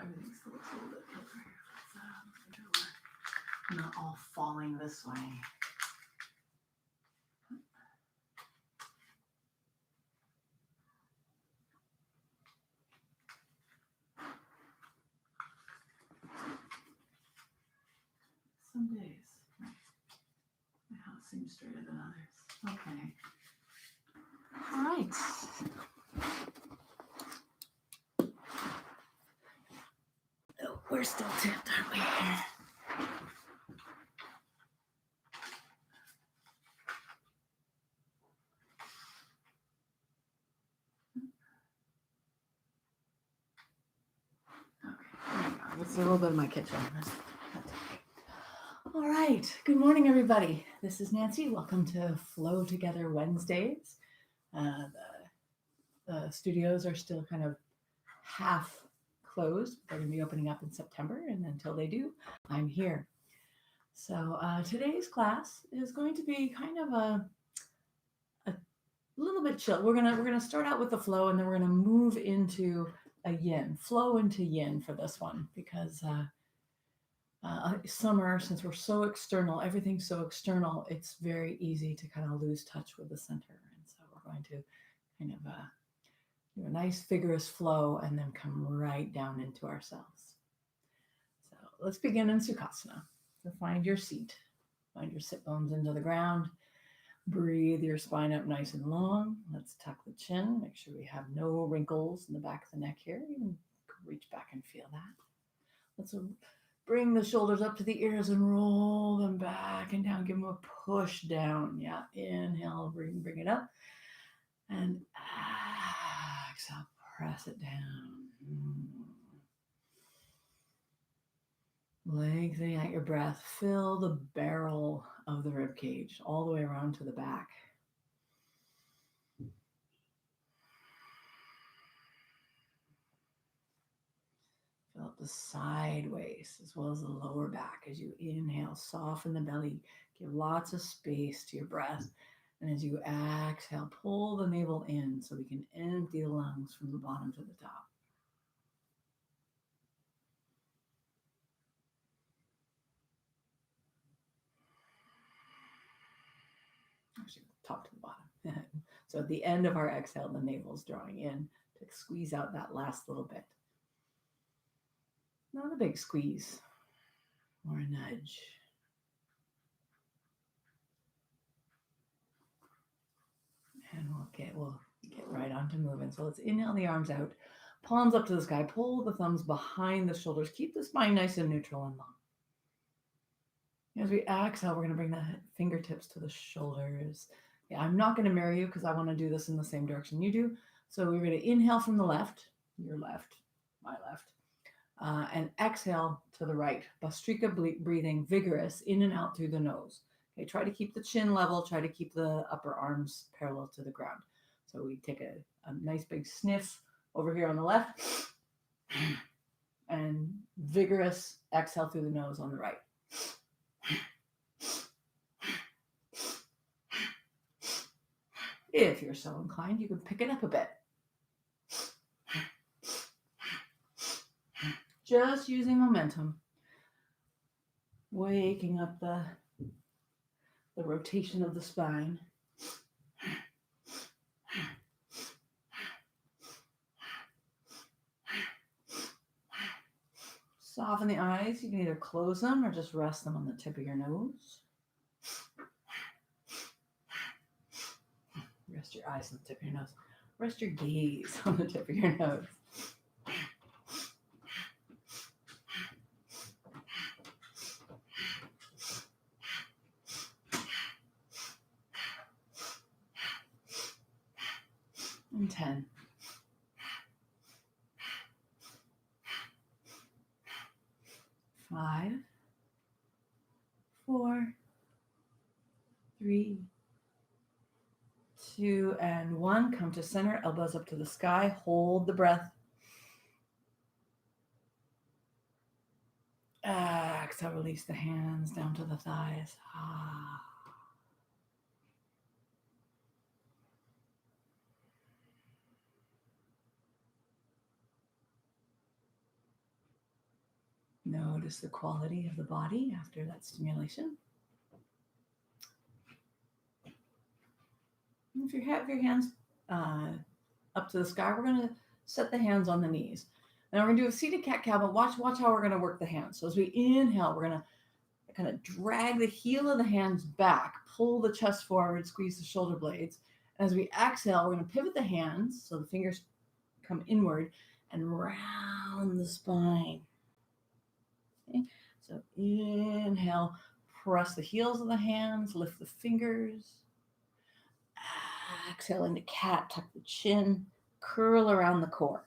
everything still looks a little bit tilted here. Make sure we're not all falling this way. Some days my house seems straighter than others. Okay. All right. Oh, we're still tipped, aren't we? Okay, this is a little bit of my kitchen. All right. Good morning, everybody. This is Nancy. Welcome to Flow Together Wednesdays. The studios are still kind of half closed. They're going to be opening up in September, and until they do, I'm here. So today's class is going to be kind of a little bit chill. We're gonna start out with the flow, and then we're gonna move into a yin, flow into yin for this one, because summer, since we're so external, everything's so external, it's very easy to kind of lose touch with the center. And so we're going to kind of do a nice vigorous flow and then come right down into ourselves. So let's begin in Sukhasana. So find your seat, find your sit bones into the ground. Breathe your spine up nice and long. Let's tuck the chin. Make sure we have no wrinkles in the back of the neck here. You can reach back and feel that. Let's bring the shoulders up to the ears and roll them back and down. Give them a push down. Yeah, inhale, bring it up. And exhale, press it down. Lengthening out your breath. Fill the barrel of the rib cage all the way around to the back. Fill up the side waist as well as the lower back. As you inhale, soften the belly. Give lots of space to your breath. And as you exhale, pull the navel in so we can empty the lungs from the bottom to the top. Actually, top to the bottom. So at the end of our exhale, the navel's drawing in to squeeze out that last little bit. Not a big squeeze or a nudge. And we'll get right on to moving. So let's inhale the arms out, palms up to the sky, pull the thumbs behind the shoulders, keep the spine nice and neutral and long. As we exhale, we're going to bring the fingertips to the shoulders. Yeah, I'm not going to mirror you because I want to do this in the same direction you do. So we're going to inhale from the left, your left, my left, and exhale to the right. Bhastrika breathing, vigorous, in and out through the nose. Okay, try to keep the chin level, try to keep the upper arms parallel to the ground. So we take a nice big sniff over here on the left, and vigorous exhale through the nose on the right. If you're so inclined, you can pick it up a bit. Just using momentum, waking up the rotation of the spine. Soften the eyes. You can either close them or just rest them on the tip of your nose. Rest your eyes on the tip of your nose. Rest your gaze on the tip of your nose. And 10. 5, 4, 3, 2, and 1. Come to center, elbows up to the sky. Hold the breath. Exhale, release the hands down to the thighs. Notice the quality of the body after that stimulation. If you have your hands up to the sky, we're going to set the hands on the knees. Now we're going to do a seated cat-cow, but watch how we're going to work the hands. So as we inhale, we're going to kind of drag the heel of the hands back, pull the chest forward, squeeze the shoulder blades. And as we exhale, we're going to pivot the hands so the fingers come inward and round the spine. Okay? So inhale, press the heels of the hands, lift the fingers. Exhale into cat, tuck the chin, curl around the core.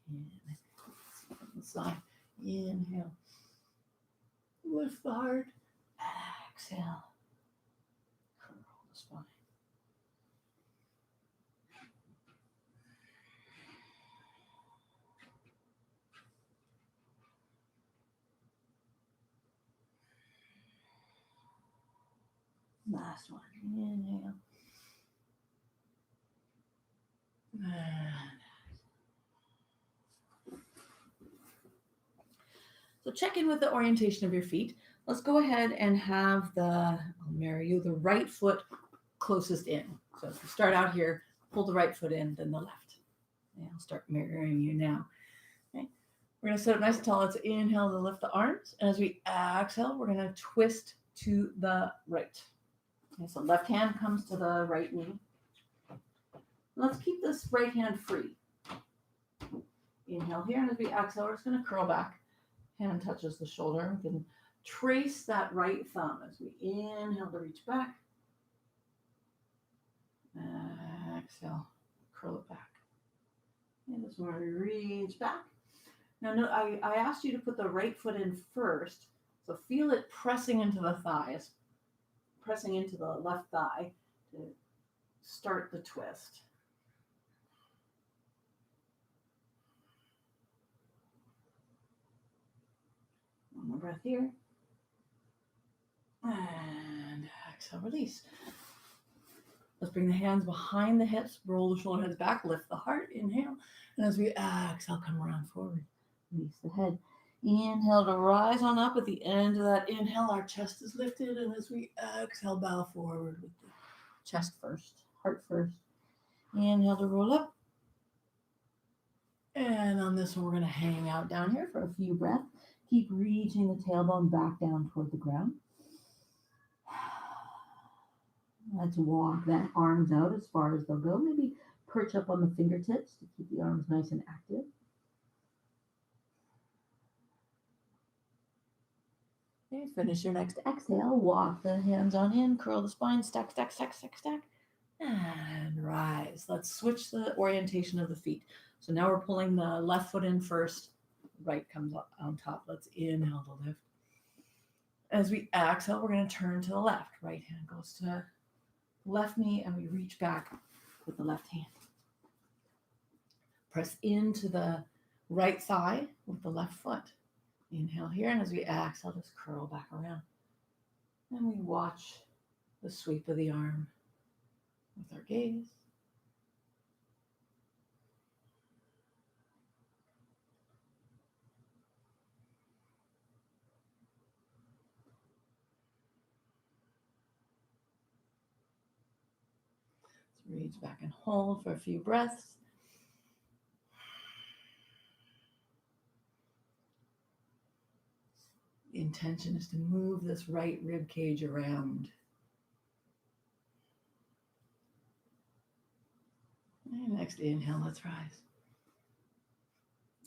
On the side. Inhale. Lift the heart. Exhale. Curl the spine. Last one. Inhale. So check in with the orientation of your feet. Let's go ahead and have I'll mirror you, the right foot closest in. So if you start out here, pull the right foot in, then the left. And I'll start mirroring you now. Okay. We're going to sit up nice and tall. Let's inhale to lift the arms. And as we exhale, we're going to twist to the right. Okay, so left hand comes to the right knee. Let's keep this right hand free. Inhale here, and as we exhale, we're just going to curl back. Hand touches the shoulder. We can trace that right thumb as we inhale to reach back. Exhale, curl it back. And this is where we reach back. Now, I asked you to put the right foot in first. So feel it pressing into the thighs, pressing into the left thigh to start the twist. One more breath here. And exhale, release. Let's bring the hands behind the hips, roll the shoulder heads back, lift the heart, inhale. And as we exhale, come around forward, release the head. Inhale to rise on up. At the end of that inhale, our chest is lifted. And as we exhale, bow forward with the chest first, heart first. Inhale to roll up. And on this one, we're going to hang out down here for a few breaths. Keep reaching the tailbone back down toward the ground. Let's walk that arms out as far as they'll go. Maybe perch up on the fingertips to keep the arms nice and active. Okay, finish your next exhale. Walk the hands on in, curl the spine, stack, stack, stack, stack, stack, and rise. Let's switch the orientation of the feet. So now we're pulling the left foot in first. Right comes up on top. Let's inhale to lift. As we exhale, we're going to turn to the left. Right hand goes to left knee, and we reach back with the left hand. Press into the right thigh with the left foot. Inhale here, and as we exhale, just curl back around. And we watch the sweep of the arm with our gaze. Reach back and hold for a few breaths. The intention is to move this right rib cage around. And next inhale, let's rise.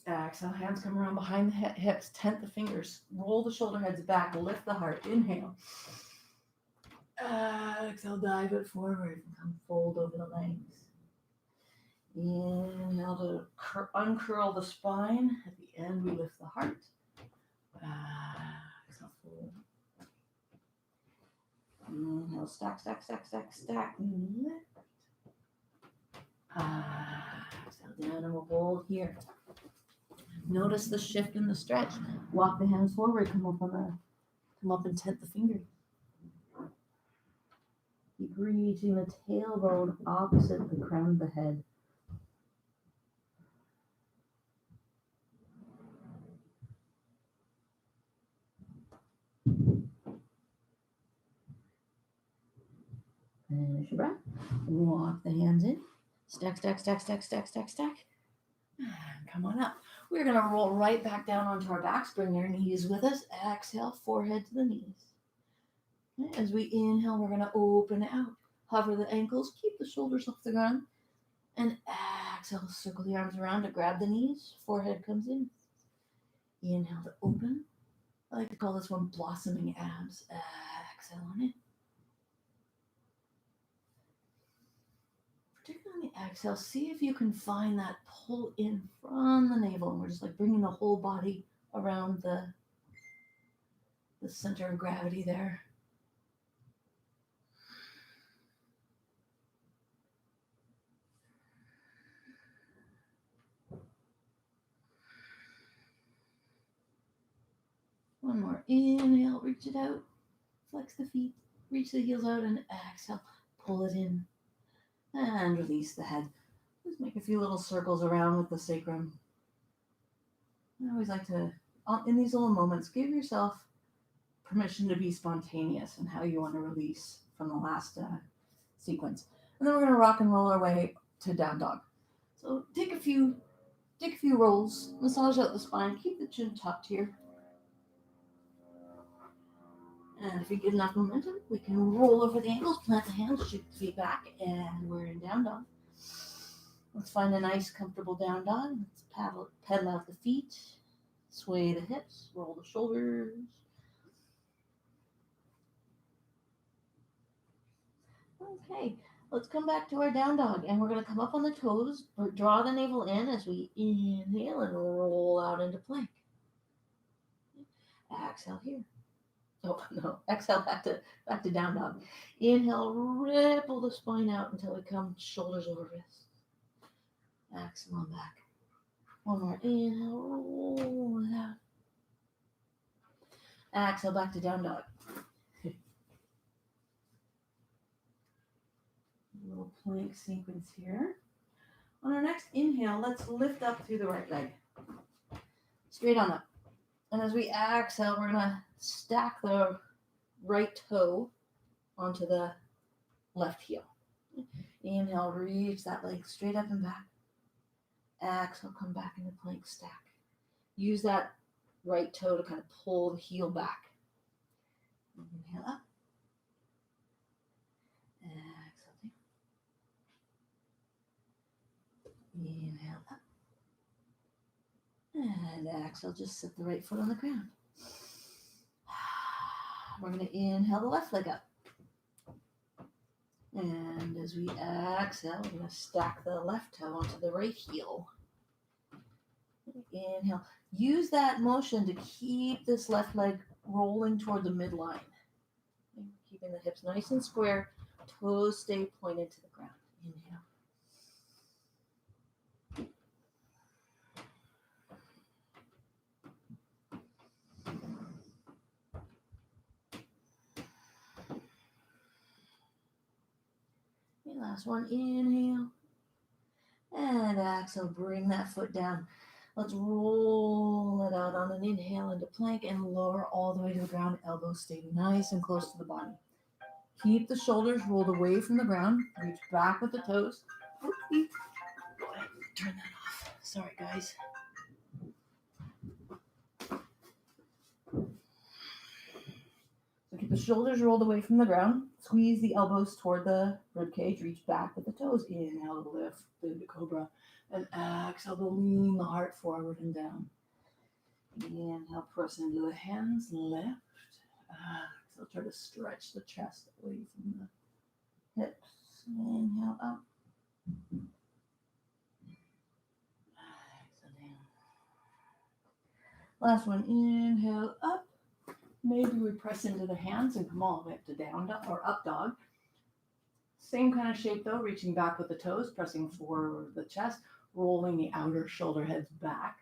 Exhale, hands come around behind the hips, tent the fingers, roll the shoulder heads back, lift the heart. Inhale. Exhale, dive it forward and come fold over the legs. Inhale to uncurl the spine. At the end, we lift the heart. Exhale, fold. Inhale, stack, stack, stack, stack, stack. Lift. Exhale down, and we'll hold here. Notice the shift in the stretch. Walk the hands forward. Come up and tent the fingers. Keep reaching the tailbone opposite the crown of the head. Finish your breath. Walk the hands in. Stack, stack, stack, stack, stack, stack, stack. And come on up. We're going to roll right back down onto our backs. Bring your knees with us. Exhale, forehead to the knees. As we inhale, we're going to open out. Hover the ankles. Keep the shoulders off the ground. And exhale, circle the arms around to grab the knees. Forehead comes in. Inhale to open. I like to call this one blossoming abs. Exhale on in. Particularly on the exhale, see if you can find that pull in from the navel. And we're just like bringing the whole body around the center of gravity there. One more. Inhale, reach it out. Flex the feet. Reach the heels out and exhale. Pull it in. And release the head. Just make a few little circles around with the sacrum. I always like to, in these little moments, give yourself permission to be spontaneous in how you want to release from the last sequence. And then we're going to rock and roll our way to down dog. So take a few rolls, massage out the spine, keep the chin tucked here. And if you get enough momentum, we can roll over the ankles, plant the hands, shoot the feet back, and we're in down dog. Let's find a nice, comfortable down dog. Let's pedal out the feet, sway the hips, roll the shoulders. Okay, let's come back to our down dog, and we're going to come up on the toes, draw the navel in as we inhale and roll out into plank. Exhale here. Oh, no. Exhale back to down dog. Inhale, ripple the spine out until we come shoulders over wrists. Exhale on back. One more. Inhale, roll it out. Exhale back to down dog. Little plank sequence here. On our next inhale, let's lift up through the right leg. Straight on up. And as we exhale, we're going to stack the right toe onto the left heel. Inhale, reach that leg straight up and back. Exhale, come back into plank stack. Use that right toe to kind of pull the heel back. Inhale up. Exhale down. Inhale up. And exhale, just set the right foot on the ground. We're going to inhale the left leg up. And as we exhale, we're going to stack the left toe onto the right heel. Inhale. Use that motion to keep this left leg rolling toward the midline. Keeping the hips nice and square. Toes stay pointed to the ground. Inhale. Last one, inhale, and exhale, bring that foot down. Let's roll it out on an inhale into plank and lower all the way to the ground. Elbows stay nice and close to the body. Keep the shoulders rolled away from the ground. Reach back with the toes. Go ahead, turn that off. Sorry, guys. So keep the shoulders rolled away from the ground. Squeeze the elbows toward the ribcage. Reach back with the toes. Inhale to lift through the cobra. And exhale to lean the heart forward and down. Inhale, press into the hands. Lift. Exhale, try to stretch the chest away from the hips. Inhale up. Exhale down. Last one. Inhale up. Maybe we press into the hands and come all the way up to down dog or up dog. Same kind of shape though, reaching back with the toes, pressing forward the chest, rolling the outer shoulder heads back.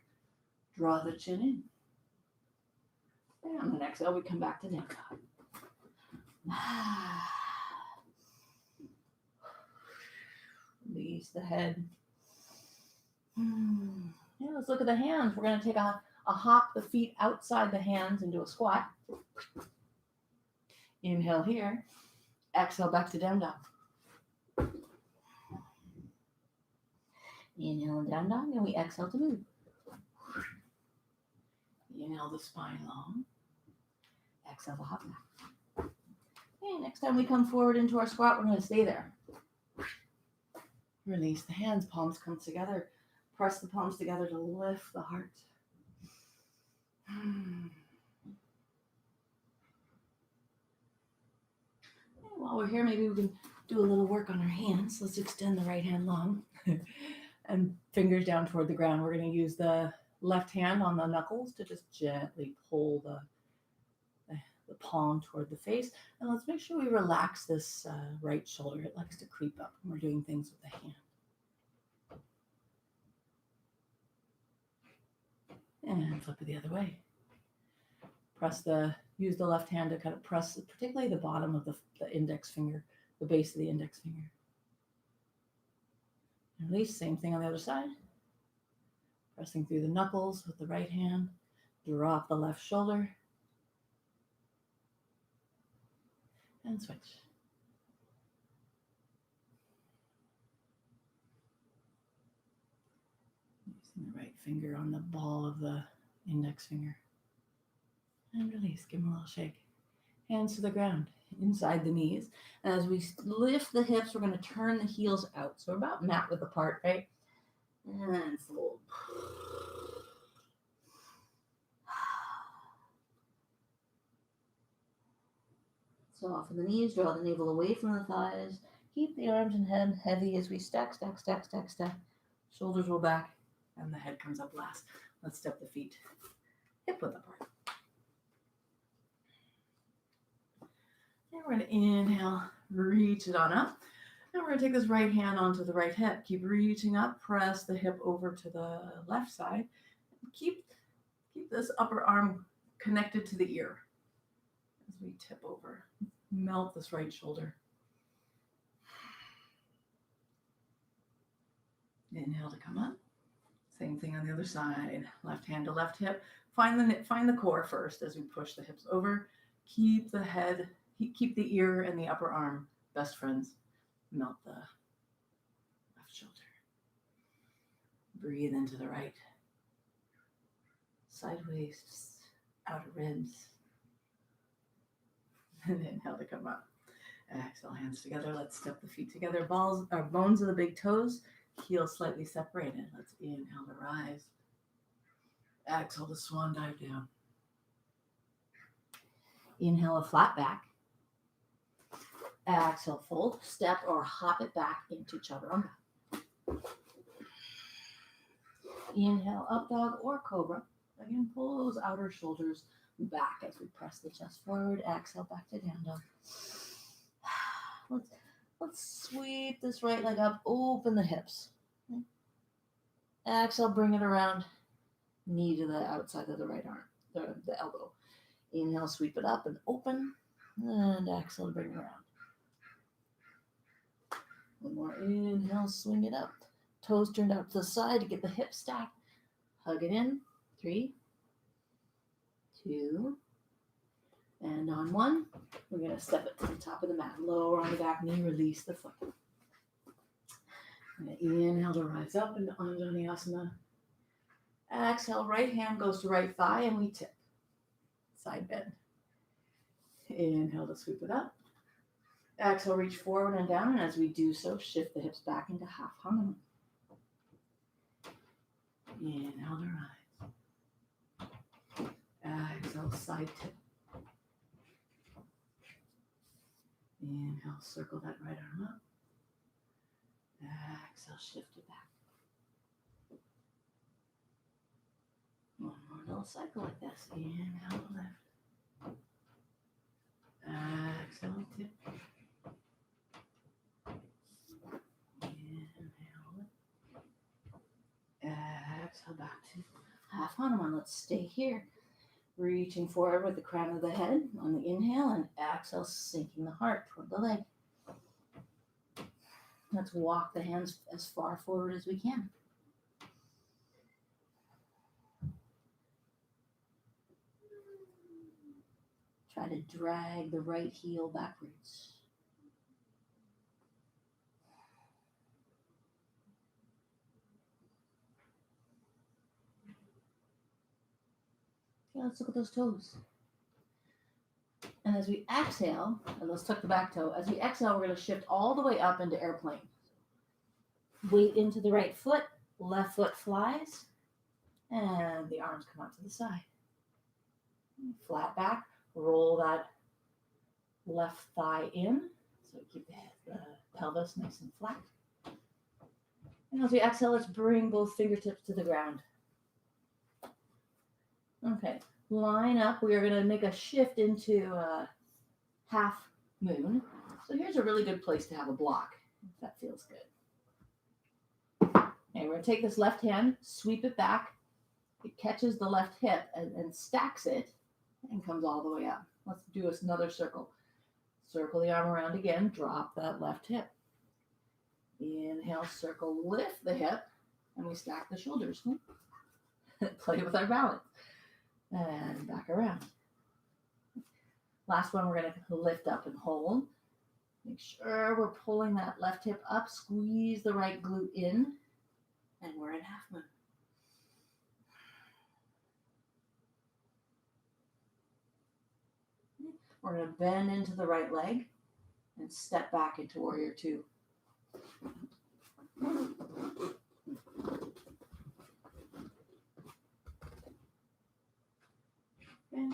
Draw the chin in. And on the exhale, we come back to down dog. Release the head. Yeah, let's look at the hands. We're going to take a hop the feet outside the hands into a squat. Inhale here. Exhale back to down dog. Inhale and down dog, and we exhale to move. Inhale the spine long. Exhale to hop back. Okay, next time we come forward into our squat, we're going to stay there. Release the hands, palms come together. Press the palms together to lift the heart. And while we're here, maybe we can do a little work on our hands. Let's extend the right hand long and fingers down toward the ground. We're going to use the left hand on the knuckles to just gently pull the palm toward the face. And let's make sure we relax this right shoulder. It likes to creep up when we're doing things with the hand. And flip it the other way. Use the left hand to kind of press, particularly the bottom of the index finger, the base of the index finger. And release, same thing on the other side. Pressing through the knuckles with the right hand. Drop the left shoulder. And switch. Using the right finger on the ball of the index finger. And release, give them a little shake. Hands to the ground, inside the knees. And as we lift the hips, we're going to turn the heels out. So we're about mat width apart, right? And fold. Soften the knees, draw the navel away from the thighs. Keep the arms and head heavy as we stack, stack, stack, stack, stack. Shoulders roll back, and the head comes up last. Let's step the feet hip width apart. And we're going to inhale, reach it on up. And we're going to take this right hand onto the right hip. Keep reaching up, press the hip over to the left side. Keep this upper arm connected to the ear as we tip over. Melt this right shoulder. Inhale to come up. Same thing on the other side. Left hand to left hip. Find the core first as we push the hips over. Keep the head, keep the ear and the upper arm best friends. Melt the left shoulder. Breathe into the right. Side waist, outer ribs. And inhale to come up. Exhale, hands together. Let's step the feet together. Bones of the big toes, heels slightly separated. Let's inhale to rise. Exhale to swan dive down. Inhale, a flat back. Exhale, fold, step or hop it back into chaturanga. Inhale, up dog or cobra. Again, pull those outer shoulders back as we press the chest forward. Exhale, back to down dog. Let's sweep this right leg up, open the hips. Exhale, bring it around, knee to the outside of the right arm, the elbow. Inhale, sweep it up and open, and exhale, bring it around. One more inhale, swing it up. Toes turned out to the side to get the hips stacked. Hug it in. 3, 2, and on 1, we're going to step it to the top of the mat. Lower on the back knee, release the foot. Inhale to rise up into Anjaneyasana. Exhale, right hand goes to right thigh and we tip. Side bend. Inhale to sweep it up. Exhale, reach forward and down, and as we do so, shift the hips back into half Hanuman. Inhale to rise. Exhale, side tip. Inhale, circle that right arm up. Exhale, shift it back. One more little cycle like this. Inhale, lift. Exhale, tip. Inhale, lift. Exhale, back to half Hanuman. Let's stay here. Reaching forward with the crown of the head on the inhale, and exhale, sinking the heart toward the leg. Let's walk the hands as far forward as we can. Try to drag the right heel backwards. Okay, let's look at those toes. And as we exhale, and let's tuck the back toe. As we exhale, we're going to shift all the way up into airplane. Weight into the right foot, left foot flies, and the arms come out to the side. Flat back, roll that left thigh in, so keep the pelvis nice and flat. And as we exhale, let's bring both fingertips to the ground. Okay, line up. We are going to make a shift into half moon. So here's a really good place to have a block, if that feels good. Okay, we're going to take this left hand, sweep it back. It catches the left hip and stacks it and comes all the way up. Let's do another circle. Circle the arm around again, drop that left hip. Inhale, circle, lift the hip, and we stack the shoulders. Play with our balance. And back around. Last one, we're going to lift up and hold. Make sure we're pulling that left hip up, squeeze the right glute in, and we're in half moon. We're going to bend into the right leg and step back into warrior two.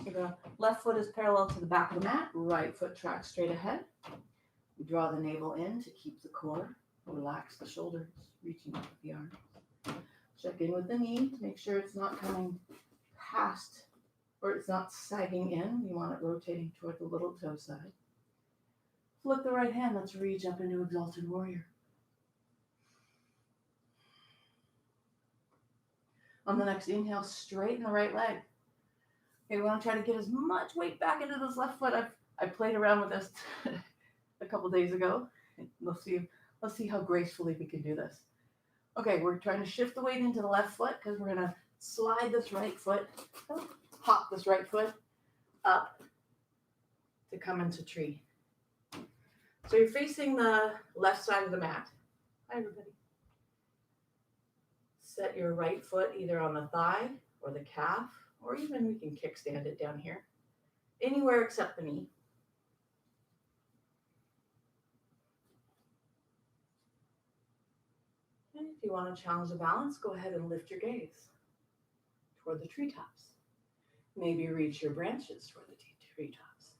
Okay, so the left foot is parallel to the back of the mat, right foot tracks straight ahead. We draw the navel in to keep the core, relax the shoulders, reaching up with the arms. Check in with the knee to make sure it's not coming past or it's not sagging in. We want it rotating toward the little toe side. Flip the right hand, let's reach up into Exalted Warrior. On the next inhale, straighten the right leg. Okay, we want to try to get as much weight back into this left foot. I played around with this a couple days ago. Let's see how gracefully we can do this. Okay, we're trying to shift the weight into the left foot because we're going to slide this right foot, hop this right foot up to come into tree. So you're facing the left side of the mat. Hi, everybody. Set your right foot either on the thigh or the calf, or even we can kickstand it down here. Anywhere except the knee. And if you want to challenge the balance, go ahead and lift your gaze toward the treetops. Maybe reach your branches toward the treetops.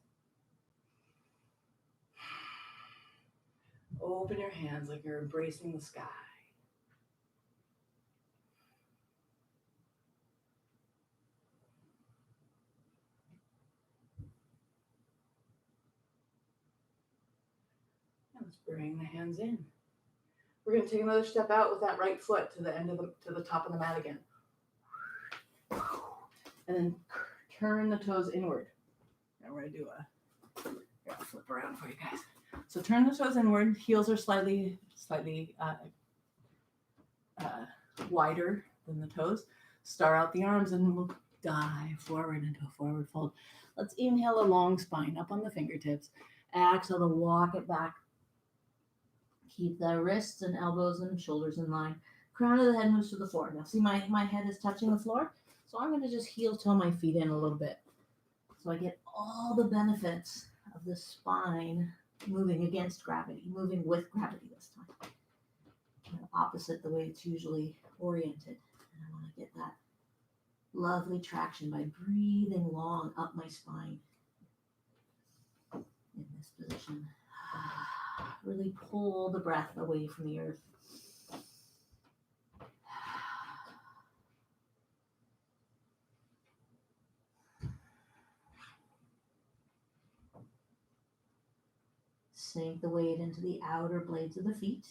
Open your hands like you're embracing the sky. Let's bring the hands in. We're going to take another step out with that right foot to the top of the mat again. And then turn the toes inward. Now we're going to do a flip around for you guys. So turn the toes inward. Heels are slightly wider than the toes. Star out the arms and we'll dive forward into a forward fold. Let's inhale a long spine up on the fingertips. Exhale to walk it back. Keep the wrists and elbows and shoulders in line. Crown of the head moves to the floor. Now see my head is touching the floor. So I'm going to just heel toe my feet in a little bit. So I get all the benefits of the spine moving against gravity, moving with gravity this time. Opposite the way it's usually oriented. And I want to get that lovely traction by breathing long up my spine in this position. Really pull the breath away from the earth. Sink the weight into the outer blades of the feet.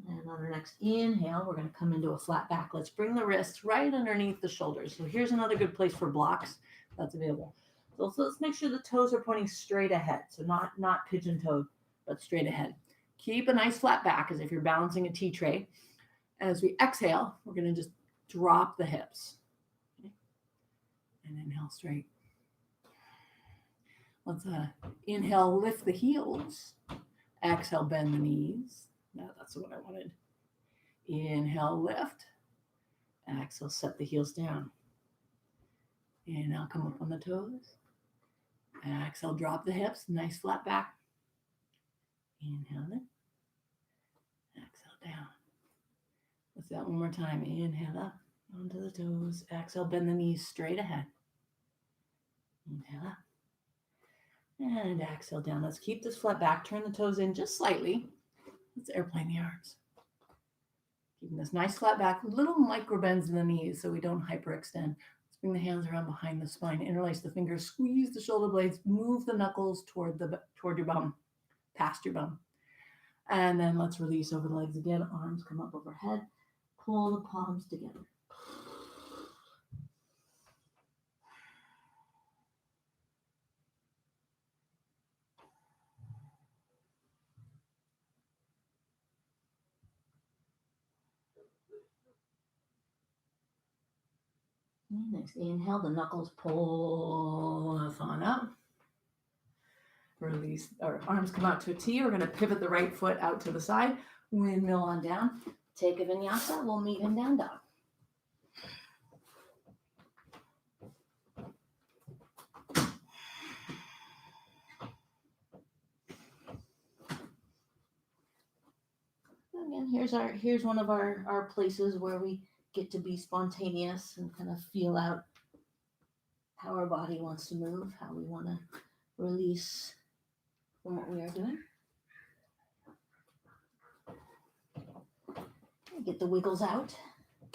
And on our next inhale, we're going to come into a flat back. Let's bring the wrists right underneath the shoulders. So here's another good place for blocks that's available. So let's make sure the toes are pointing straight ahead. So not pigeon-toed, but straight ahead. Keep a nice flat back as if you're balancing a tea tray. And as we exhale, we're going to just drop the hips. Okay? And inhale straight. Let's inhale, lift the heels. Exhale, bend the knees. No, that's what I wanted. Inhale, lift. Exhale, set the heels down. Inhale, come up on the toes. Exhale, drop the hips, nice flat back. Inhale in. Exhale down. Let's do that one more time. Inhale up onto the toes. Exhale, bend the knees straight ahead. Inhale up. And exhale down. Let's keep this flat back. Turn the toes in just slightly. Let's airplane the arms. Keeping this nice flat back. Little micro bends in the knees so we don't hyperextend. Let's bring the hands around behind the spine. Interlace the fingers. Squeeze the shoulder blades. Move the knuckles toward your bum. Past your bum. And then let's release over the legs again. Arms come up overhead. Pull the palms together. Next, inhale, the knuckles pull us on up. Release, our arms come out to a T. We're going to pivot the right foot out to the side. Windmill on down. Take a vinyasa. We'll meet in down dog. Again, here's one of our places where we get to be spontaneous and kind of feel out how our body wants to move, how we want to release from what we are doing. Get the wiggles out.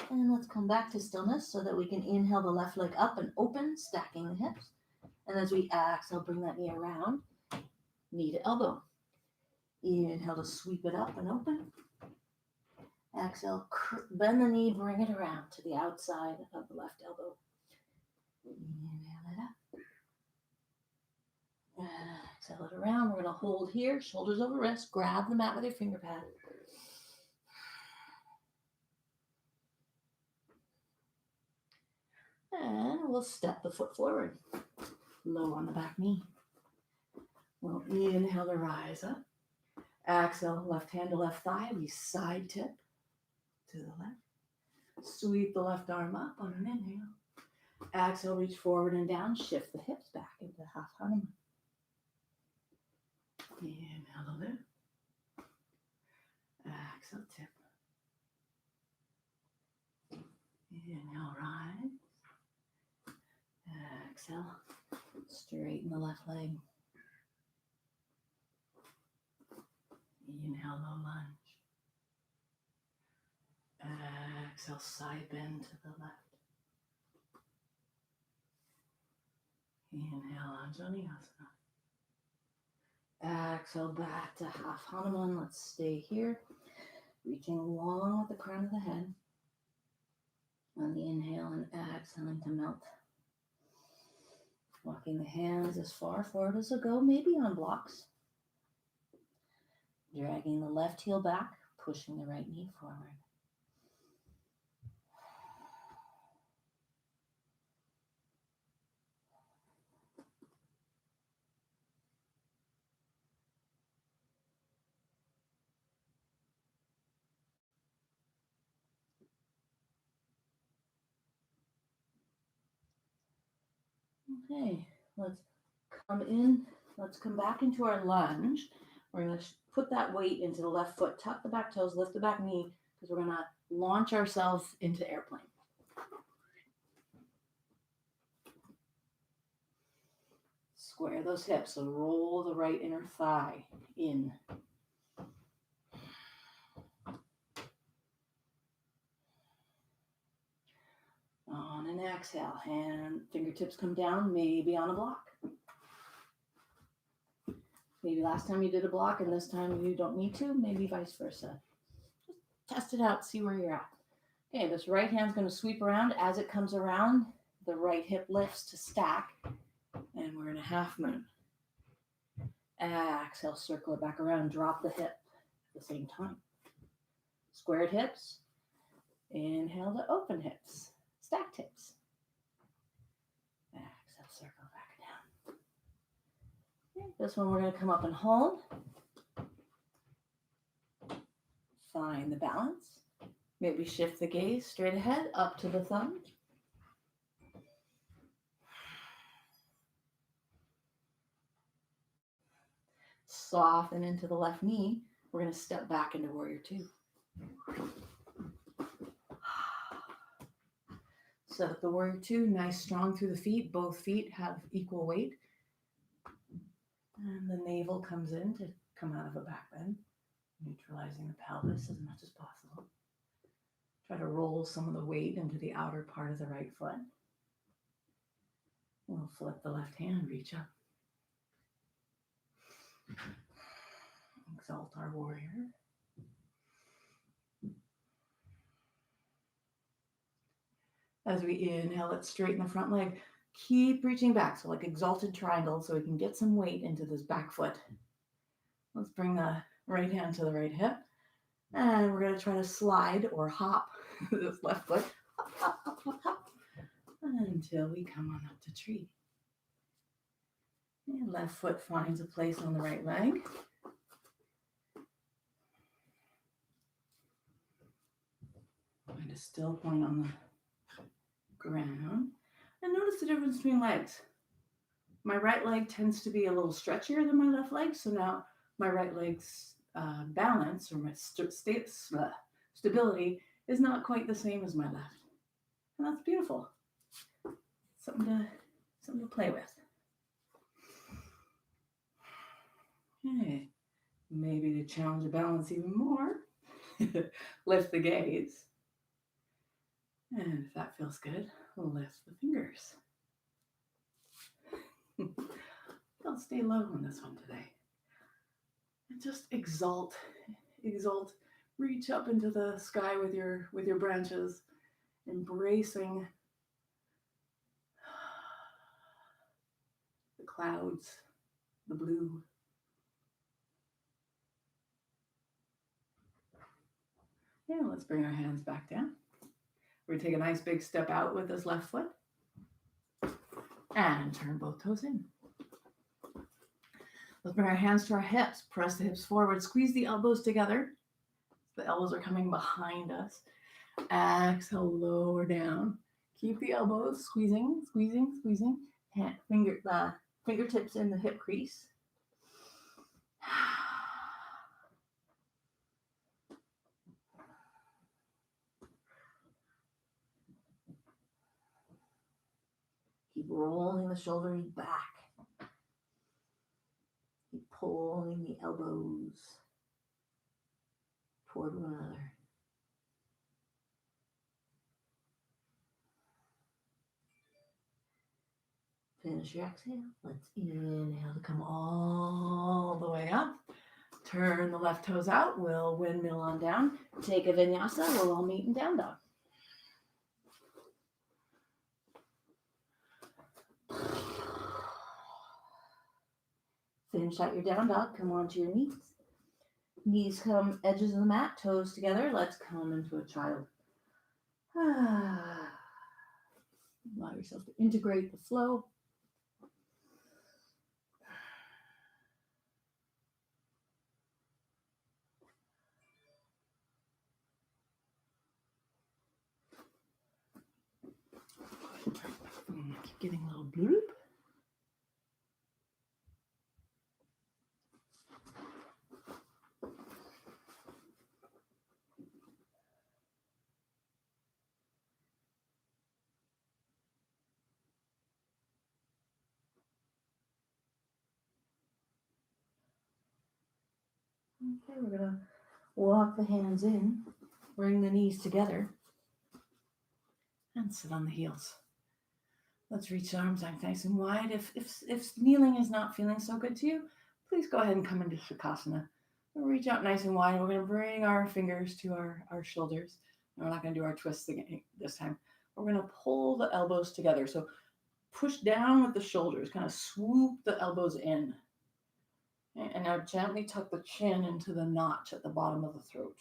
And let's come back to stillness so that we can inhale the left leg up and open, stacking the hips. And as we exhale, bring that knee around, knee to elbow. Inhale to sweep it up and open. Exhale, bend the knee, bring it around to the outside of the left elbow. Inhale it up. Exhale it around. We're going to hold here, shoulders over wrist. Grab the mat with your finger pad. And we'll step the foot forward, low on the back knee. We'll inhale to rise up. Exhale, left hand to left thigh. We side tip to the left. Sweep the left arm up on an inhale. Exhale, reach forward and down. Shift the hips back into half Hanuman. Inhale to lift. Exhale, tip. Inhale, rise. Exhale, straighten the left leg. Inhale, low lunge. Exhale, side bend to the left. Inhale, Anjali Asana. Exhale, back to half Hanuman. Let's stay here. Reaching long with the crown of the head. On the inhale and exhaling to melt. Walking the hands as far forward as they'll go, maybe on blocks. Dragging the left heel back, pushing the right knee forward. Okay, let's come back into our lunge. We're going to put that weight into the left foot, tuck the back toes, lift the back knee, because we're going to launch ourselves into airplane. Square those hips, so roll the right inner thigh in. On an exhale, hand, fingertips come down, maybe on a block. Maybe last time you did a block and this time you don't need to, maybe vice versa. Just test it out, see where you're at. Okay, this right hand's going to sweep around. As it comes around, the right hip lifts to stack, and we're in a half moon. Exhale, circle it back around, drop the hip at the same time. Squared hips. Inhale to open hips. Stacked hips. Exhale, circle back down. Okay, this one we're going to come up and hold. Find the balance. Maybe shift the gaze straight ahead, up to the thumb. soften into the left knee. We're going to step back into warrior two. So the warrior two, nice strong through the feet. Both feet have equal weight. And the navel comes in to come out of a back bend, neutralizing the pelvis as much as possible. Try to roll some of the weight into the outer part of the right foot. We'll flip the left hand, reach up. Exalt our warrior. As we inhale, let's straighten the front leg. Keep reaching back, so like exalted triangle, so we can get some weight into this back foot. Let's bring the right hand to the right hip. And we're going to try to slide or hop this left foot hop, hop, hop, hop, until we come on up to tree. And left foot finds a place on the right leg. Find a still point on the ground. And notice the difference between legs. My right leg tends to be a little stretchier than my left leg, so now my right leg's balance or my stability is not quite the same as my left. And that's beautiful. Something to play with. Okay. Maybe to challenge the balance even more, lift the gaze. And if that feels good, lift the fingers. Don't stay low on this one today. And just exalt. Reach up into the sky with your branches, embracing the clouds, the blue. Yeah, let's bring our hands back down. We're going to take a nice big step out with this left foot and turn both toes in. Let's bring our hands to our hips. Press the hips forward. Squeeze the elbows together. The elbows are coming behind us. Exhale, lower down. Keep the elbows squeezing. Fingertips in the hip crease. Keep rolling the shoulders back. Keep pulling the elbows toward one another. Finish your exhale. Let's inhale to come all the way up. Turn the left toes out. We'll windmill on down. Take a vinyasa. We'll all meet in down dog. Finish out your down dog. Come onto your knees. Knees come edges of the mat, toes together. Let's come into a child. Allow yourself to integrate the flow. Keep getting a little bloop. Okay, we're going to walk the hands in, bring the knees together, and sit on the heels. Let's reach the arms out nice and wide. If kneeling is not feeling so good to you, please go ahead and come into Sukhasana. We'll reach out nice and wide. We're going to bring our fingers to our shoulders. We're not going to do our twists again this time. We're going to pull the elbows together. So push down with the shoulders, kind of swoop the elbows in. And now gently tuck the chin into the notch at the bottom of the throat.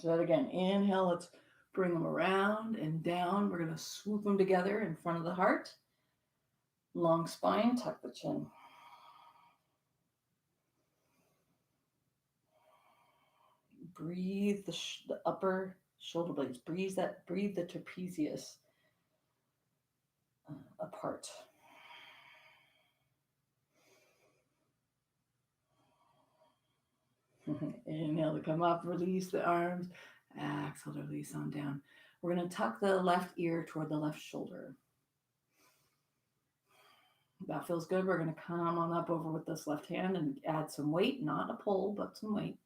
So that again, inhale, let's bring them around and down. We're going to swoop them together in front of the heart. Long spine, tuck the chin. Breathe the upper shoulder blades. Breathe the trapezius apart. Inhale to come up, release the arms. Exhale to release on down. We're going to tuck the left ear toward the left shoulder. That feels good. We're going to come on up over with this left hand and add some weight, not a pull, but some weight.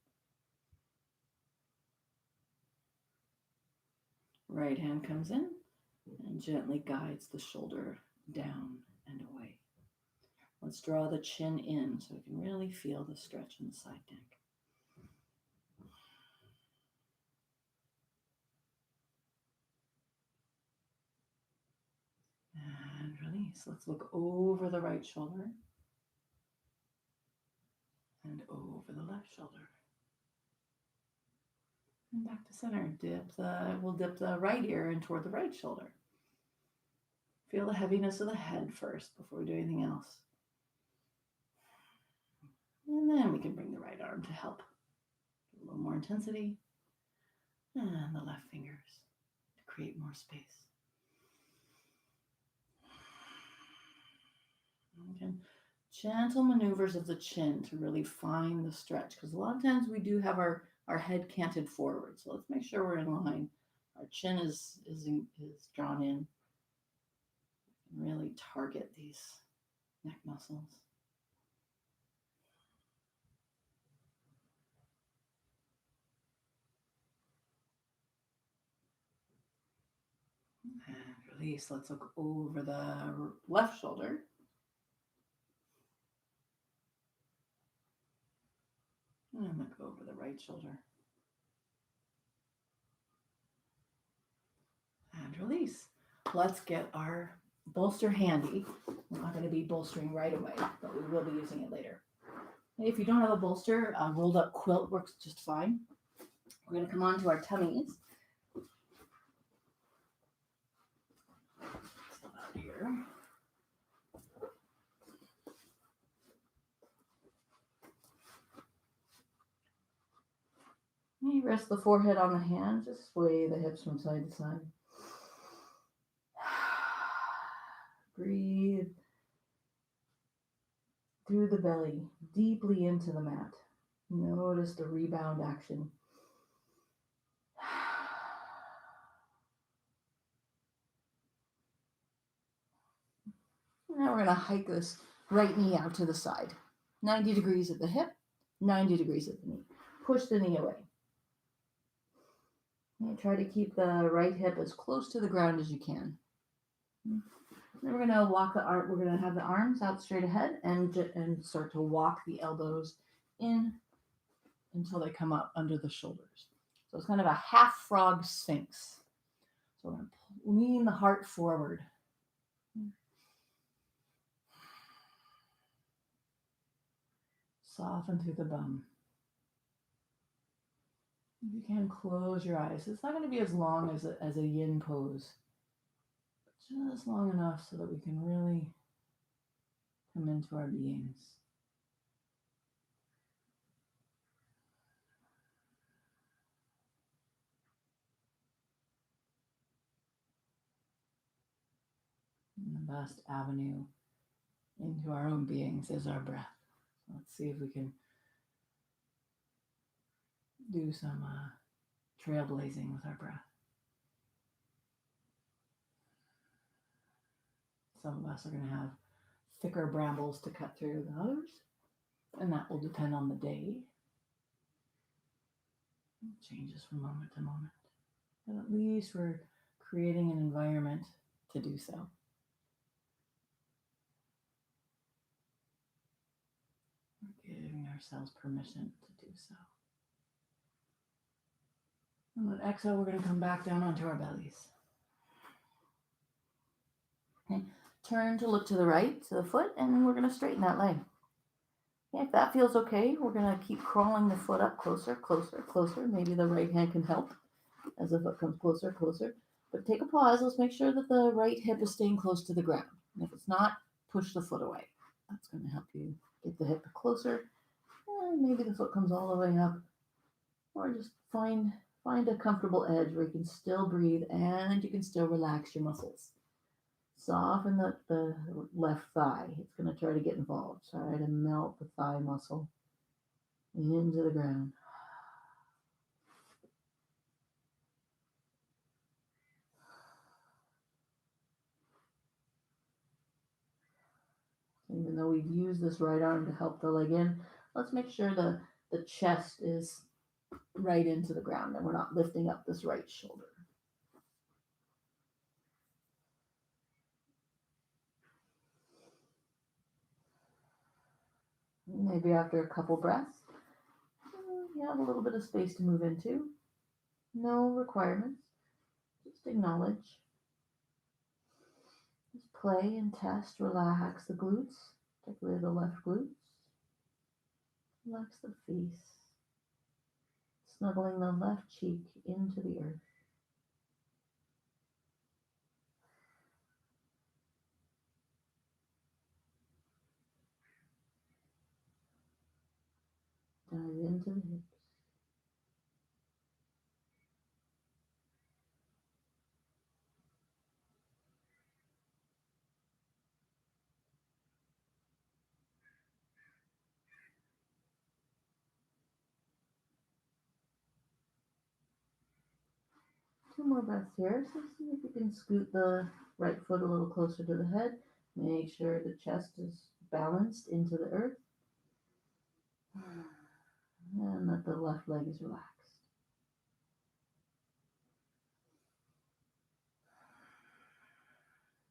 Right hand comes in and gently guides the shoulder down and away. Let's draw the chin in so we can really feel the stretch in the side neck. And release. Let's look over the right shoulder and over the left shoulder. And back to center. We'll dip the right ear in toward the right shoulder. Feel the heaviness of the head first before we do anything else. And then we can bring the right arm to help. A little more intensity. And the left fingers to create more space. Okay. Gentle maneuvers of the chin to really find the stretch, because a lot of times we do have our head canted forward. So let's make sure we're in line. Our chin is drawn in. Really target these neck muscles. And release. Let's look over the left shoulder. And look over the right shoulder. And release. Let's get our bolster handy. We're not going to be bolstering right away, but we will be using it later. If you don't have a bolster, a rolled up quilt works just fine. We're going to come on to our tummies. Step out here. You rest the forehead on the hand, just sway the hips from side to side. Breathe through the belly, deeply into the mat. Notice the rebound action. Now we're going to hike this right knee out to the side. 90 degrees at the hip, 90 degrees at the knee. Push the knee away. And try to keep the right hip as close to the ground as you can. Then we're going to walk the arm. We're going to have the arms out straight ahead and start to walk the elbows in until they come up under the shoulders. So it's kind of a half frog sphinx. So we're going to lean the heart forward. Soften through the bum. If you can, close your eyes. It's not going to be as long as a yin pose. Just long enough so that we can really come into our beings. And the best avenue into our own beings is our breath. So let's see if we can do some trailblazing with our breath. Some of us are going to have thicker brambles to cut through than others, and that will depend on the day. It changes from moment to moment. But at least we're creating an environment to do so. We're giving ourselves permission to do so. And with exhale, we're going to come back down onto our bellies. Okay. Turn to look to the right, to the foot, and we're going to straighten that leg. Okay, if that feels okay, we're going to keep crawling the foot up closer, closer, closer. Maybe the right hand can help as the foot comes closer, closer. But take a pause. Let's make sure that the right hip is staying close to the ground. And if it's not, push the foot away. That's going to help you get the hip closer. And maybe the foot comes all the way up. Or just find a comfortable edge where you can still breathe and you can still relax your muscles. Soften the left thigh. It's going to try to get involved. Try to melt the thigh muscle into the ground. Even though we've used this right arm to help the leg in, let's make sure the chest is right into the ground and we're not lifting up this right shoulder. Maybe after a couple breaths, you have a little bit of space to move into. No requirements. Just acknowledge. Just play and test. Relax the glutes, particularly the left glutes. Relax the face. Snuggling the left cheek into the earth. Dive into the hips. Two more breaths here. So see if you can scoot the right foot a little closer to the head. Make sure the chest is balanced into the earth. And that the left leg is relaxed.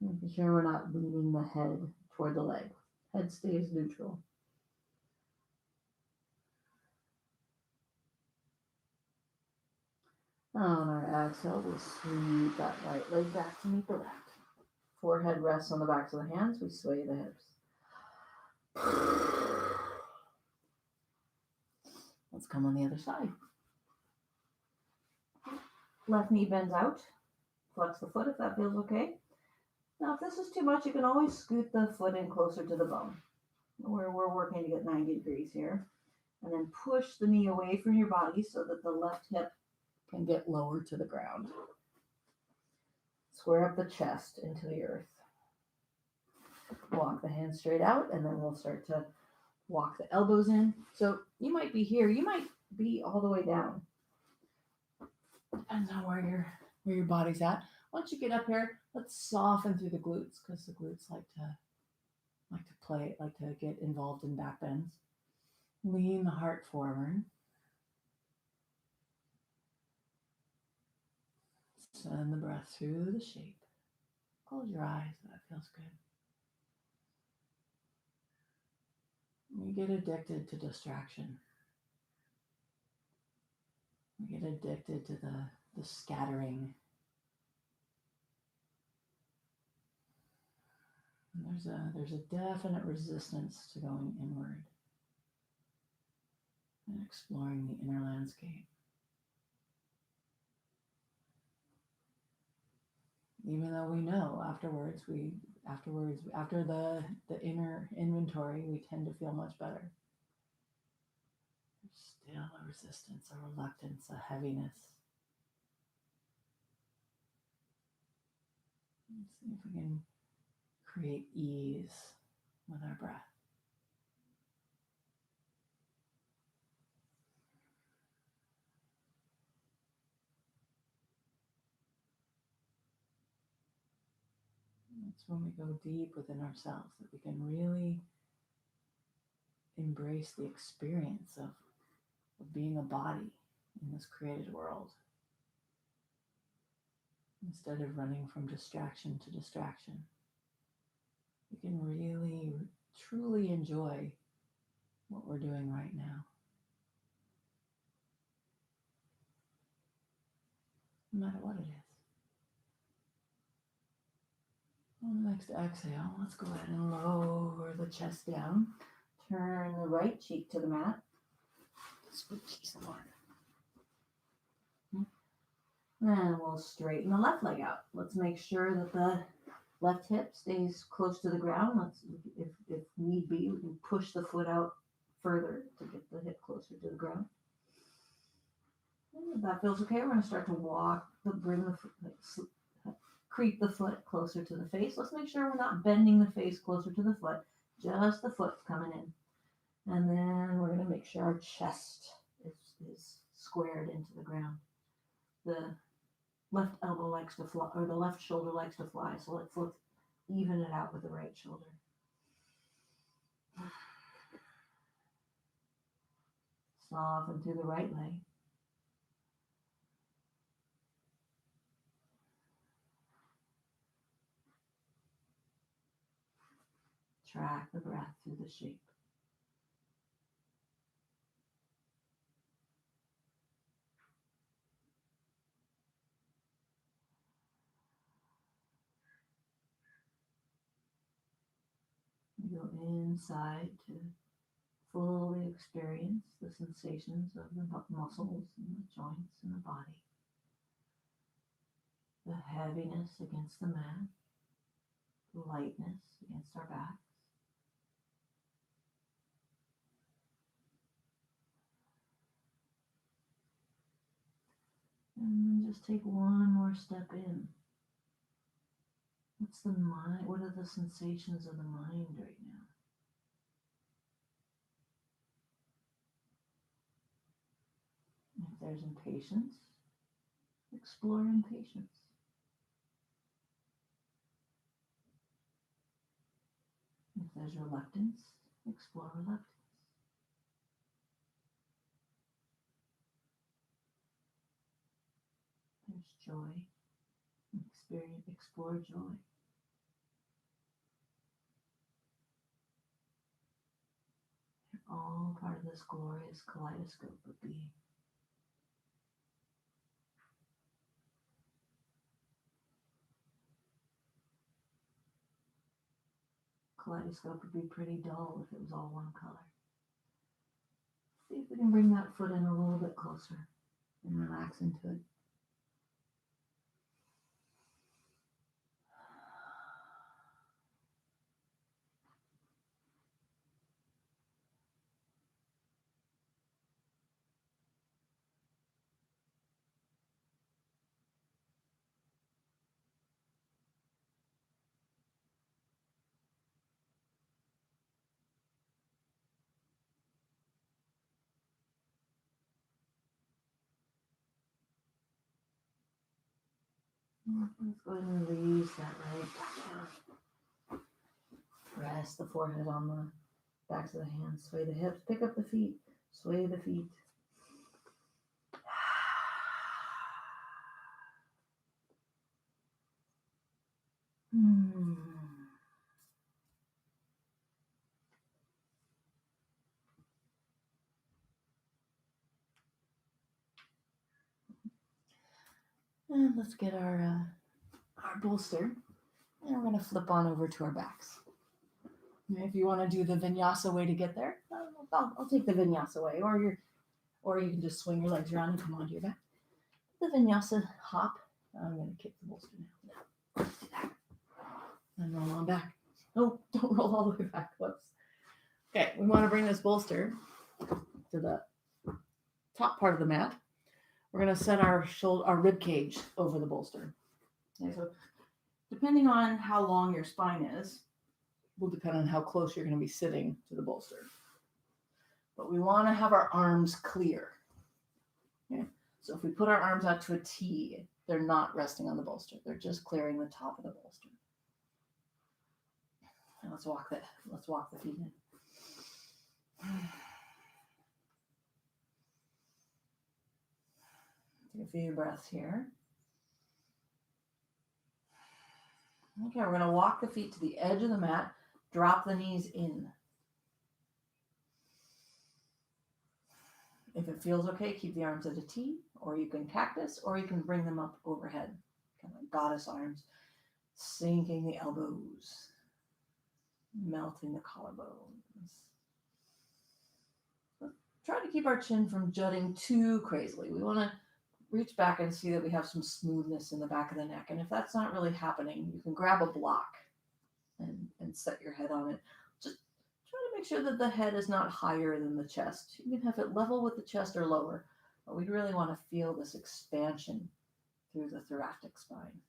Making sure we're not leaning the head toward the leg. Head stays neutral. On our exhale, we'll sweep that right leg back to meet the left. Forehead rests on the backs of the hands. We sway the hips. Let's come on the other side. Left knee bends out. Flex the foot if that feels okay. Now, if this is too much, you can always scoot the foot in closer to the bone. We're working to get 90 degrees here. And then push the knee away from your body so that the left hip can get lower to the ground. Square up the chest into the earth. Walk the hands straight out, and then we'll start to walk the elbows in. So you might be here, you might be all the way down. Depends on where your body's at. Once you get up here, let's soften through the glutes because the glutes like to get involved in back bends. Lean the heart forward. Send the breath through the shape. Close your eyes, that feels good. We get addicted to distraction. We get addicted to the scattering. And there's a definite resistance to going inward and exploring the inner landscape. Even though we know after the inner inventory, we tend to feel much better. There's still a resistance, a reluctance, a heaviness. Let's see if we can create ease with our breath. That's when we go deep within ourselves, that we can really embrace the experience of being a body in this created world. Instead of running from distraction to distraction, we can really, truly enjoy what we're doing right now. No matter what it is. On the next exhale, let's go ahead and lower the chest down. Turn the right cheek to the mat. Spooky some more. And we'll straighten the left leg out. Let's make sure that the left hip stays close to the ground. If need be, we can push the foot out further to get the hip closer to the ground. And if that feels okay, we're going to start to walk, bring the foot, creep the foot closer to the face. Let's make sure we're not bending the face closer to the foot. Just the foot's coming in. And then we're going to make sure our chest is squared into the ground. The left elbow likes to fly, or the left shoulder likes to fly. So let's even it out with the right shoulder. Soften through the right leg. Track the breath through the shape. You go inside to fully experience the sensations of the muscles and the joints in the body. The heaviness against the mat, the lightness against our backs. And then just take one more step in. What's the mind? What are the sensations of the mind right now? If there's impatience, explore impatience. If there's reluctance, explore reluctance. There's joy, explore joy. They're all part of this glorious kaleidoscope of being. Kaleidoscope would be pretty dull if it was all one color. See if we can bring that foot in a little bit closer and relax into it. Let's go ahead and release that leg back down. Rest the forehead on the backs of the hands. Sway the hips. Pick up the feet. Sway the feet. And let's get our bolster. And we're going to flip on over to our backs. And if you want to do the vinyasa way to get there, I'll take the vinyasa way. Or you can just swing your legs around and come onto your back. The vinyasa hop. I'm going to kick the bolster now. Let's do that. And roll on back. Oh, don't roll all the way back. Whoops. Okay, we want to bring this bolster to the top part of the mat. We're going to set our rib cage over the bolster. Okay, so depending on how long your spine is, will depend on how close you're going to be sitting to the bolster. But we want to have our arms clear. Okay? So if we put our arms out to a T, they're not resting on the bolster. They're just clearing the top of the bolster. And let's walk the feet in. Take a few breaths here. Okay, we're going to walk the feet to the edge of the mat. Drop the knees in. If it feels okay, keep the arms at a T, or you can cactus, or you can bring them up overhead, kind of like goddess arms, sinking the elbows, melting the collarbones. Try to keep our chin from jutting too crazily. We want to reach back and see that we have some smoothness in the back of the neck. And if that's not really happening, you can grab a block and set your head on it. Just try to make sure that the head is not higher than the chest. You can have it level with the chest or lower, but we really want to feel this expansion through the thoracic spine.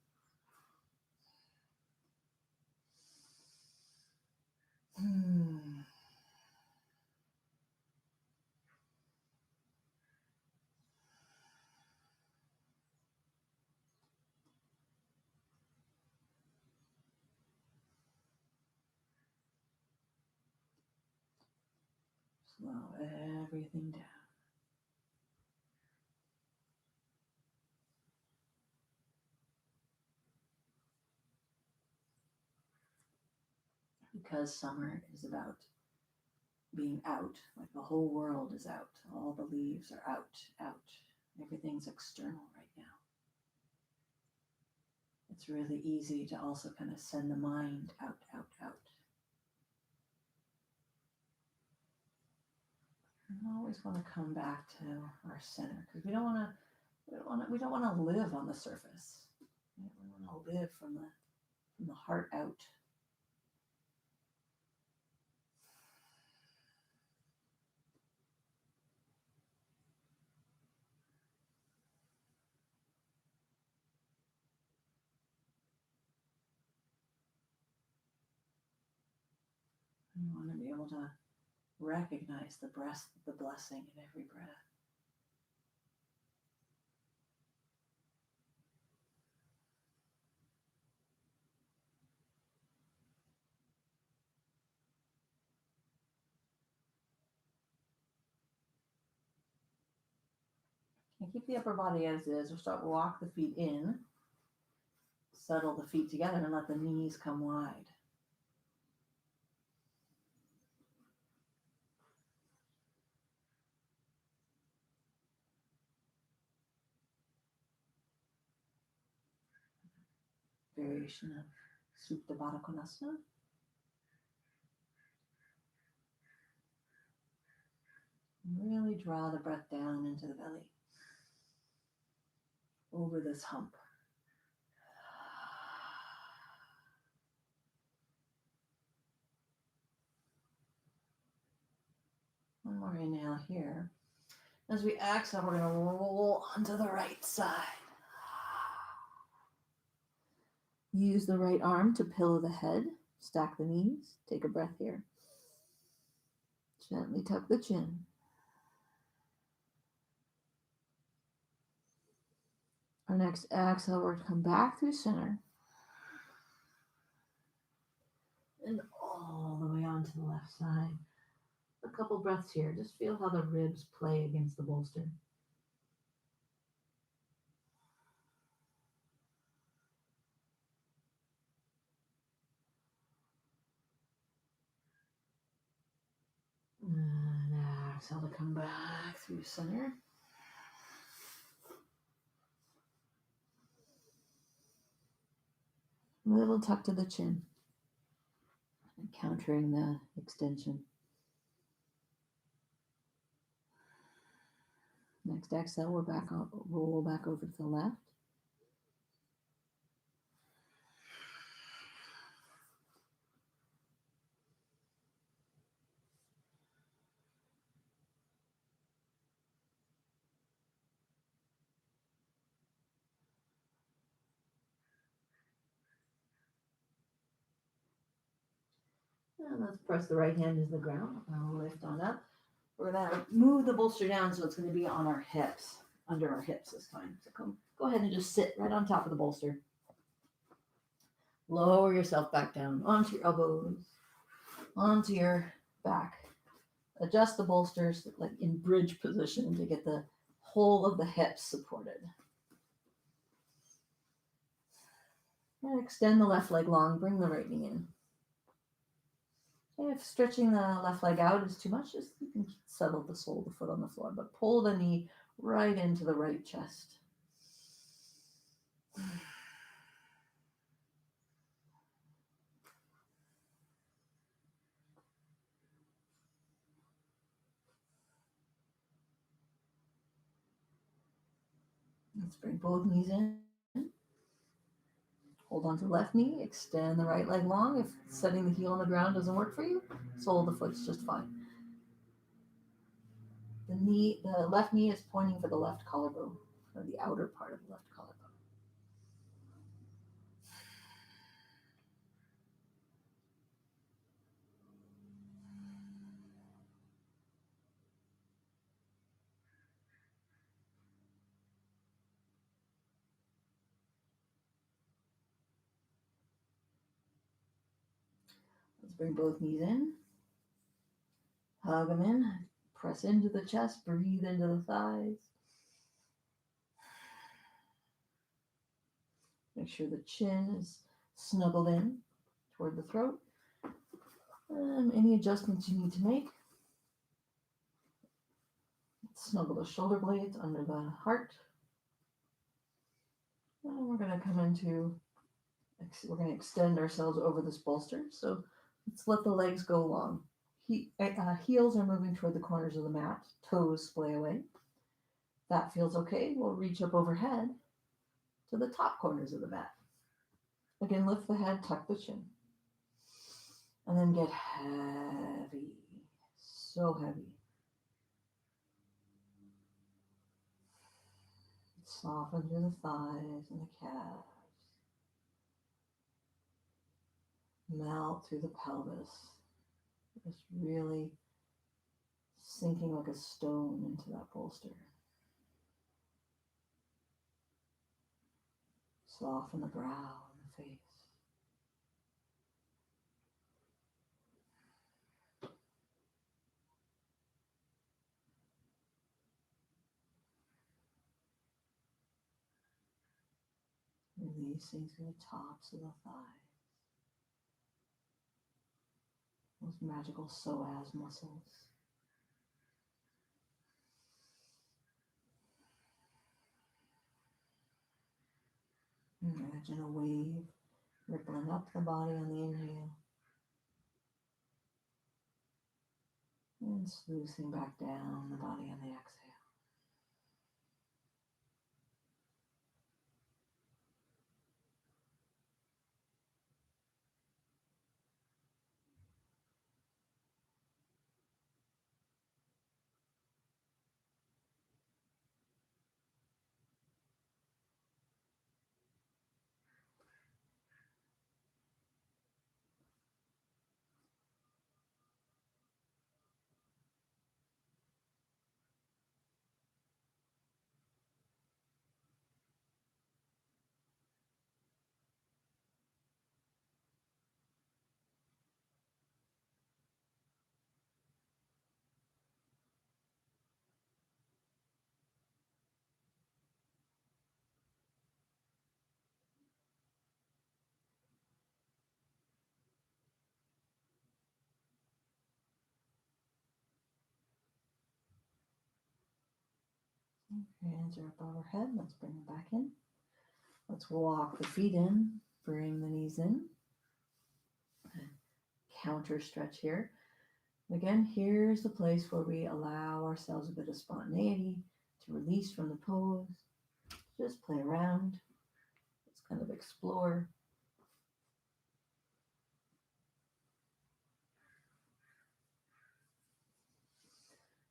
Slow everything down. Because summer is about being out, like the whole world is out. All the leaves are out, out. Everything's external right now. It's really easy to also kind of send the mind out, out, out. We always want to come back to our center because we don't want to live on the surface. We want to live from the heart out. We want to be able to recognize the blessing in every breath. And keep the upper body as is. We'll start walk the feet in, settle the feet together, and let the knees come wide. Variation of Supta Baddha Konasana. Really draw the breath down into the belly, over this hump. One more inhale here. As we exhale, we're going to roll onto the right side. Use the right arm to pillow the head. Stack the knees. Take a breath here. Gently tuck the chin. Our next exhale, we're going to come back through center. And all the way onto the left side. A couple breaths here. Just feel how the ribs play against the bolster. And exhale to come back through center. A little tuck to the chin. Countering the extension. Next exhale, we're back up, roll back over to the left. And let's press the right hand into the ground. I'll lift on up. We're going to move the bolster down so it's going to be on our hips, under our hips this time. So go ahead and just sit right on top of the bolster. Lower yourself back down onto your elbows, onto your back. Adjust the bolsters like in bridge position to get the whole of the hips supported. And extend the left leg long, bring the right knee in. If stretching the left leg out is too much, just you can settle the sole of the foot on the floor, but pull the knee right into the right chest. Let's bring both knees in. Hold on to the left knee, extend the right leg long. If setting the heel on the ground doesn't work for you, sole of the foot's just fine. The left knee is pointing for the left collarbone, or the outer part of the left collarbone. Let's bring both knees in. Hug them in. Press into the chest, breathe into the thighs. Make sure the chin is snuggled in toward the throat. Any adjustments you need to make. Snuggle the shoulder blades under the heart. And we're going to come into, we're going to extend ourselves over this bolster. So let's let the legs go long. Heels are moving toward the corners of the mat. Toes splay away. That feels okay. We'll reach up overhead to the top corners of the mat. Again, lift the head, tuck the chin. And then get heavy. So heavy. Soften through the thighs and the calves. Melt through the pelvis. Just really sinking like a stone into that bolster. Soften the brow and the face. Releasing through the tops of the thighs. Those magical psoas muscles. Imagine a wave rippling up the body on the inhale. And sluicing back down the body on the exhale. Hands are up overhead. Let's bring them back in. Let's walk the feet in. Bring the knees in. Counter stretch here. Again, here's the place where we allow ourselves a bit of spontaneity to release from the pose. Just play around. Let's kind of explore.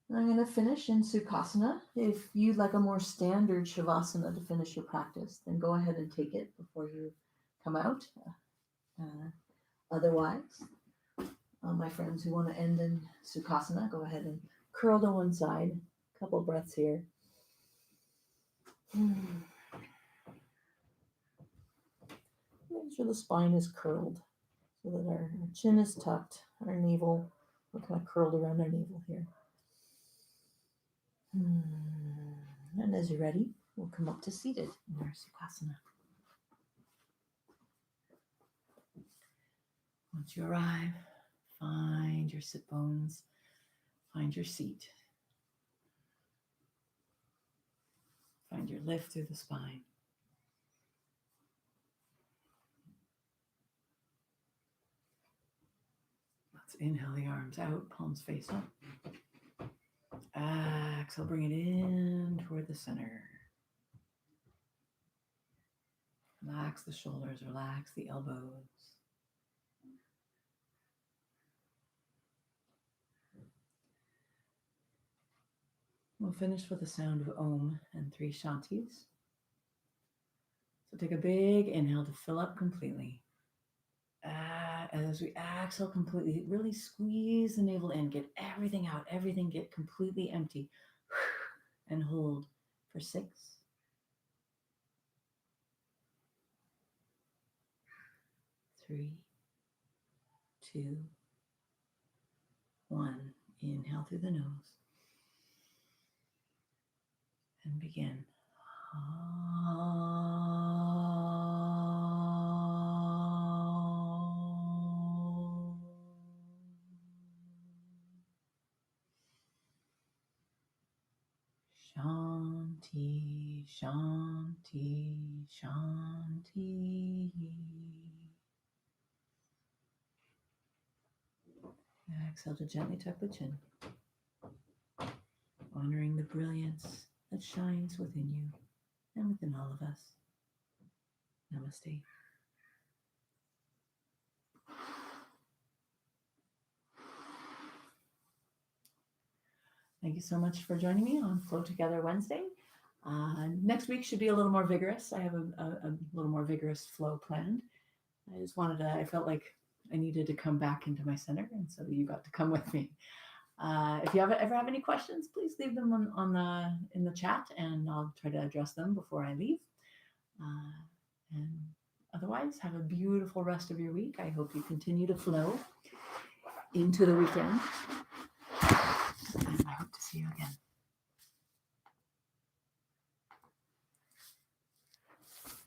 I'm going to finish in Sukhasana. If you'd like a more standard shavasana to finish your practice, then go ahead and take it before you come out. Otherwise, my friends who want to end in Sukhasana, go ahead and curl to one side. A couple breaths here. Make sure the spine is curled so that our chin is tucked, our navel, we're kind of curled around our navel here. And as you're ready, we'll come up to seated in our Sukhasana. Once you arrive, find your sit bones, find your seat. Find your lift through the spine. Let's inhale the arms out, palms face up. Exhale, bring it in toward the center. Relax the shoulders, relax the elbows. We'll finish with the sound of Om and 3 Shantis. So take a big inhale to fill up completely. As we exhale completely, really squeeze the navel in, get everything out, everything get completely empty. And hold for 6, 3, 2, 1. Inhale through the nose. and begin. Shanti, Shanti, Shanti. Exhale to gently tuck the chin, honoring the brilliance that shines within you and within all of us. Namaste. Thank you so much for joining me on Flow Together Wednesday. Next week should be a little more vigorous. I have a little more vigorous flow planned. I felt like I needed to come back into my center, and so you got to come with me. If you ever have any questions, please leave them in the chat, and I'll try to address them before I leave. And otherwise, have a beautiful rest of your week. I hope you continue to flow into the weekend.